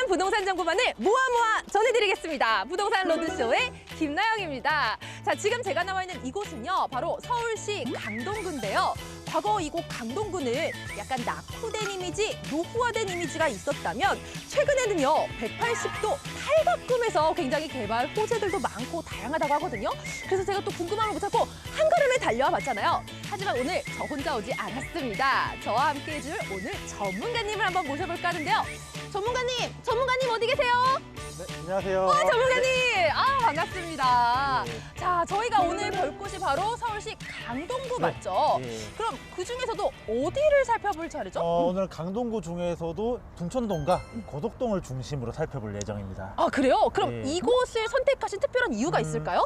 모든 부동산 정보만을 모아 전해드리겠습니다. 부동산 로드쇼의 김나영입니다. 자, 지금 제가 나와 있는 이곳은요, 바로 서울시 강동구인데요. 과거 이곳 강동구는 약간 낙후된 이미지, 노후화된 이미지가 있었다면 최근에는요, 180도 탈바꿈해서 굉장히 개발 호재들도 많고 다양하다고 하거든요. 그래서 제가 또 궁금함을 못 참고 한 걸음에 달려와 봤잖아요. 하지만 오늘 저 혼자 오지 않았습니다. 저와 함께 해줄 오늘 전문가님을 한번 모셔볼까 하는데요. 전문가님 어디 계세요? 네, 안녕하세요. 전문가님! 반갑습니다. 네. 자, 저희가 오늘 볼 곳이 바로 서울시 강동구 네. 맞죠? 예. 그럼 그 중에서도 어디를 살펴볼 차례죠? 오늘 강동구 중에서도 둔촌동과 고덕동을 중심으로 살펴볼 예정입니다. 아, 그래요? 그럼 예. 이곳을 선택하신 특별한 이유가 있을까요?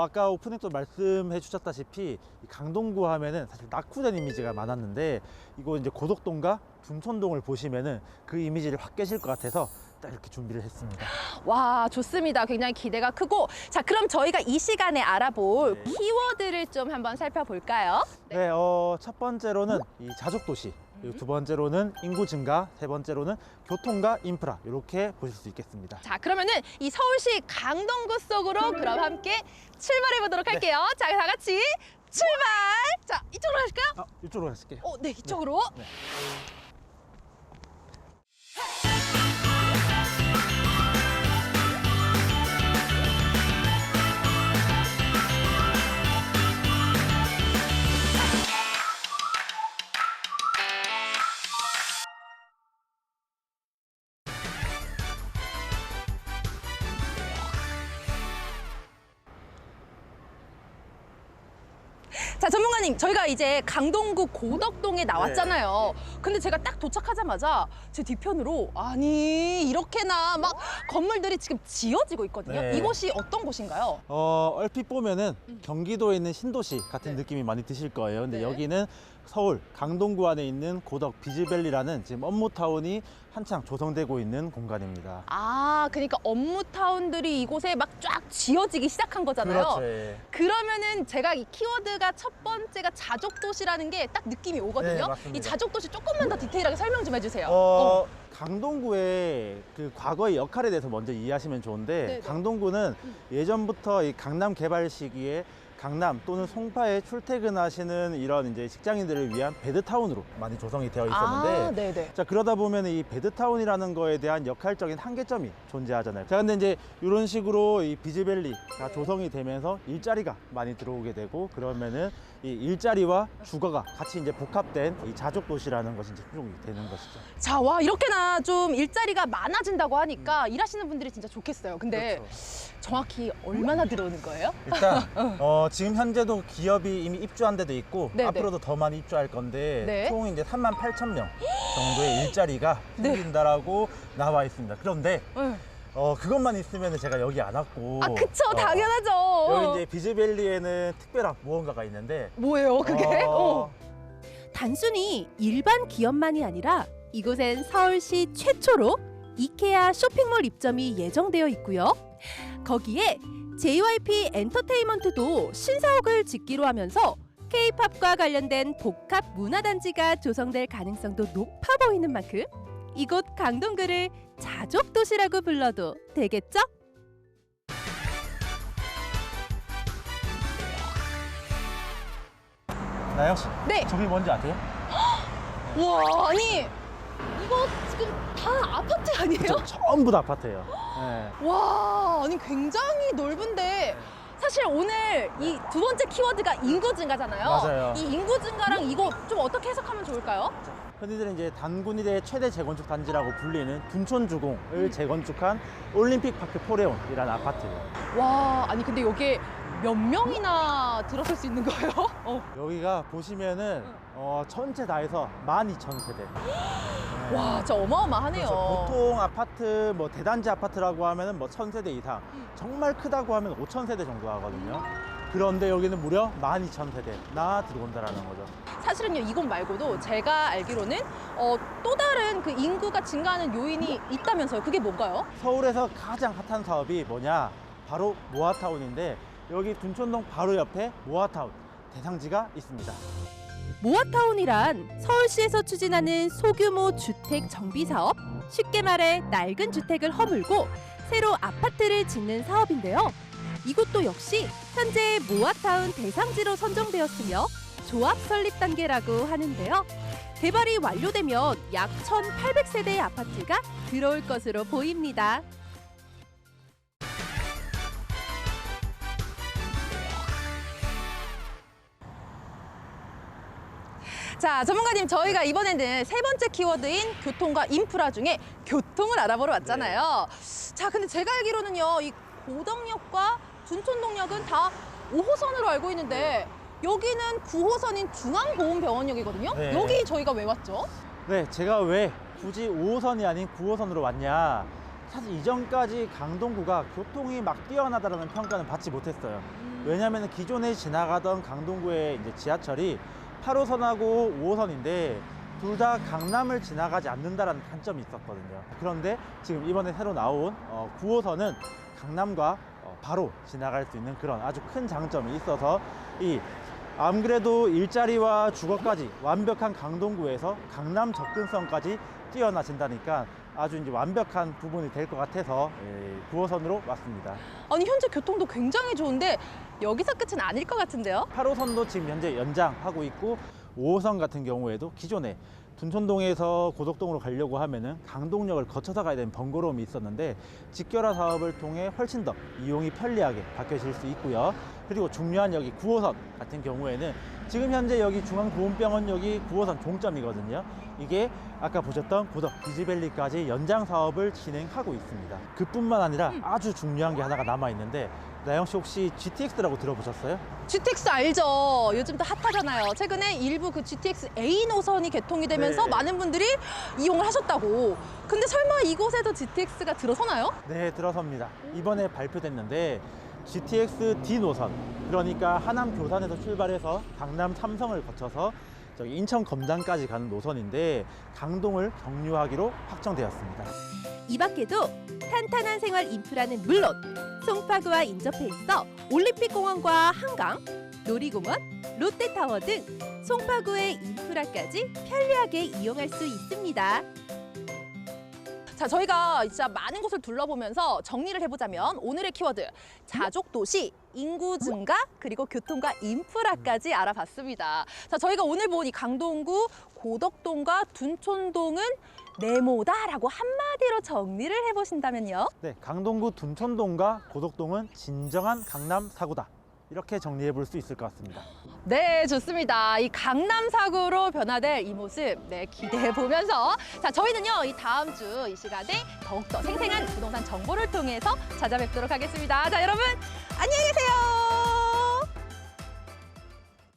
아까 오프닝도 말씀해 주셨다시피 이 강동구 하면은 사실 낙후된 이미지가 많았는데 이곳 이제 고덕동과 둔촌동을 보시면은 그 이미지를 확 깨실 것 같아서 딱 이렇게 준비를 했습니다. 와, 좋습니다. 굉장히 기대가 크고. 자, 그럼 저희가 이 시간에 알아볼 네. 키워드를 좀 한번 살펴볼까요? 네, 첫 번째로는 이 자족도시, 그리고 두 번째로는 인구 증가, 세 번째로는 교통과 인프라 이렇게 보실 수 있겠습니다. 자, 그러면은 이 서울시 강동구 속으로 그럼 함께 출발해 보도록 할게요. 자, 다 같이 출발! 자, 이쪽으로 가실까요? 이쪽으로 가실게요. 네, 이쪽으로. 네. 자, 전문가님, 저희가 이제 강동구 고덕동에 나왔잖아요. 근데 제가 딱 도착하자마자 제 뒤편으로 아니 이렇게나 막 건물들이 지금 지어지고 있거든요. 네. 이곳이 어떤 곳인가요? 얼핏 보면은 경기도에 있는 신도시 같은 느낌이 많이 드실 거예요. 근데 네. 여기는 서울 강동구 안에 있는 고덕 비즈밸리라는 지금 업무타운이 한창 조성되고 있는 공간입니다. 아, 그러니까 업무타운들이 이곳에 막 쫙 지어지기 시작한 거잖아요. 그렇죠. 예. 그러면은 제가 이 키워드가 첫 번째가 자족도시라는 게 딱 느낌이 오거든요. 네, 맞습니다. 이 자족도시 조금만 더 디테일하게 설명 좀 해주세요. 강동구의 그 과거의 역할에 대해서 먼저 이해하시면 좋은데 네네. 강동구는 예전부터 이 강남 개발 시기에 강남 또는 송파에 출퇴근하시는 이런 이제 직장인들을 위한 베드타운으로 많이 조성이 되어 있었는데 네네. 자, 그러다 보면 이 베드타운이라는 거에 대한 역할적인 한계점이 존재하잖아요. 자, 근데 이제 이런 식으로 이 비즈밸리가 조성이 되면서 일자리가 많이 들어오게 되고 그러면은 이 일자리와 주거가 같이 이제 복합된 이 자족 도시라는 것이 이제 충족이 되는 것이죠. 자, 와, 이렇게나 좀 일자리가 많아진다고 하니까 일하시는 분들이 진짜 좋겠어요. 근데 그렇죠. 정확히 얼마나 들어오는 거예요? 일단 지금 현재도 기업이 이미 입주한 데도 있고 네네. 앞으로도 더 많이 입주할 건데 네. 총 이제 38,000명 정도의 일자리가 네. 생긴다라고 나와 있습니다. 그런데 네. 그것만 있으면 제가 여기 안 왔고 아, 그쵸. 당연하죠. 여기 이제 비즈밸리에는 특별한 무언가가 있는데 뭐예요, 그게? 단순히 일반 기업만이 아니라 이곳엔 서울시 최초로 이케아 쇼핑몰 입점이 예정되어 있고요. 거기에 JYP 엔터테인먼트도 신사옥을 짓기로 하면서 K-팝과 관련된 복합 문화단지가 조성될 가능성도 높아 보이는 만큼 이곳 강동구를 자족도시라고 불러도 되겠죠? 나영 씨, 네. 저기 뭔지 아세요? 와, 아니 이거 지금 다 아파트 아니에요? 전부 다 아파트예요. 네. 와, 아니 굉장히 넓은데 사실 오늘 이 두 번째 키워드가 인구 증가잖아요. 맞아요. 이 인구 증가랑 이거 좀 어떻게 해석하면 좋을까요? 흔히들 이제 단군일의 최대 재건축 단지라고 불리는 둔촌주공을 재건축한 올림픽파크 포레온이라는 아파트예요. 와, 아니 근데 여기에 몇 명이나 들어설 수 있는 거예요? 여기가 보시면은 전체 다 해서 12,000세대. 와, 진짜 어마어마하네요. 그렇죠. 보통 아파트 뭐 대단지 아파트라고 하면은 뭐 1,000세대 이상, 정말 크다고 하면 5,000세대 정도 하거든요. 그런데 여기는 무려 12,000세대나 들어온다라는 거죠. 사실은요, 이곳 말고도 제가 알기로는 또 다른 그 인구가 증가하는 요인이 있다면서요. 그게 뭔가요? 서울에서 가장 핫한 사업이 뭐냐? 바로 모아타운인데 여기 둔촌동 바로 옆에 모아타운 대상지가 있습니다. 모아타운이란 서울시에서 추진하는 소규모 주택 정비 사업, 쉽게 말해 낡은 주택을 허물고 새로 아파트를 짓는 사업인데요. 이곳도 역시 현재 모아타운 대상지로 선정되었으며 조합 설립 단계라고 하는데요. 개발이 완료되면 약 1,800세대의 아파트가 들어올 것으로 보입니다. 자, 전문가님, 저희가 이번에는 세 번째 키워드인 교통과 인프라 중에 교통을 알아보러 왔잖아요. 자, 근데 제가 알기로는요, 이 고덕역과 둔촌동역은 다 5호선으로 알고 있는데 여기는 9호선인 중앙보훈병원역이거든요. 네. 여기 저희가 왜 왔죠? 네, 제가 왜 굳이 5호선이 아닌 9호선으로 왔냐? 사실 이전까지 강동구가 교통이 막 뛰어나다라는 평가는 받지 못했어요. 왜냐하면 기존에 지나가던 강동구의 이제 지하철이 8호선하고 5호선인데 둘 다 강남을 지나가지 않는다라는 단점이 있었거든요. 그런데 지금 이번에 새로 나온 9호선은 강남과 바로 지나갈 수 있는 그런 아주 큰 장점이 있어서 안 그래도 일자리와 주거까지 완벽한 강동구에서 강남 접근성까지 뛰어나진다니까 아주 이제 완벽한 부분이 될 것 같아서 9호선으로 왔습니다. 아니, 현재 교통도 굉장히 좋은데 여기서 끝은 아닐 것 같은데요? 8호선도 지금 현재 연장하고 있고 5호선 같은 경우에도 기존에 둔촌동에서 고덕동으로 가려고 하면은 강동역을 거쳐서 가야 되는 번거로움이 있었는데 직결화 사업을 통해 훨씬 더 이용이 편리하게 바뀌어질 수 있고요. 그리고 중요한 여기 9호선 같은 경우에는 지금 현재 여기 중앙보훈병원역이 9호선 종점이거든요. 이게 아까 보셨던 고덕 비즈밸리까지 연장 사업을 진행하고 있습니다. 그뿐만 아니라 아주 중요한 게 하나가 남아 있는데, 나영 씨 혹시 GTX라고 들어보셨어요? GTX 알죠? 요즘 또 핫하잖아요. 최근에 일부 그 GTX A 노선이 개통이 되면서 네. 많은 분들이 이용을 하셨다고. 근데 설마 이곳에도 GTX가 들어서나요? 네, 들어섭니다. 이번에 발표됐는데 GTX D 노선, 그러니까 하남 교산에서 출발해서 강남 삼성을 거쳐서 저기 인천 검단까지 가는 노선인데 강동을 경유하기로 확정되었습니다. 이 밖에도 탄탄한 생활 인프라는 물론 송파구와 인접해 있어 올림픽공원과 한강, 놀이공원, 롯데타워 등 송파구의 인프라까지 편리하게 이용할 수 있습니다. 자, 저희가 진짜 많은 곳을 둘러보면서 정리를 해보자면 오늘의 키워드 자족도시, 인구 증가, 그리고 교통과 인프라까지 알아봤습니다. 자, 저희가 오늘 본 이 강동구, 고덕동과 둔촌동은 네모다라고 한마디로 정리를 해보신다면요? 네, 강동구 둔촌동과 고덕동은 진정한 강남 사구다. 이렇게 정리해 볼 수 있을 것 같습니다. 네, 좋습니다. 이 강남 사구로 변화될 이 모습, 네, 기대해 보면서 자, 저희는요, 이 다음 주 이 시간에 더욱더 생생한 부동산 정보를 통해서 찾아뵙도록 하겠습니다. 자, 여러분, 안녕히 계세요.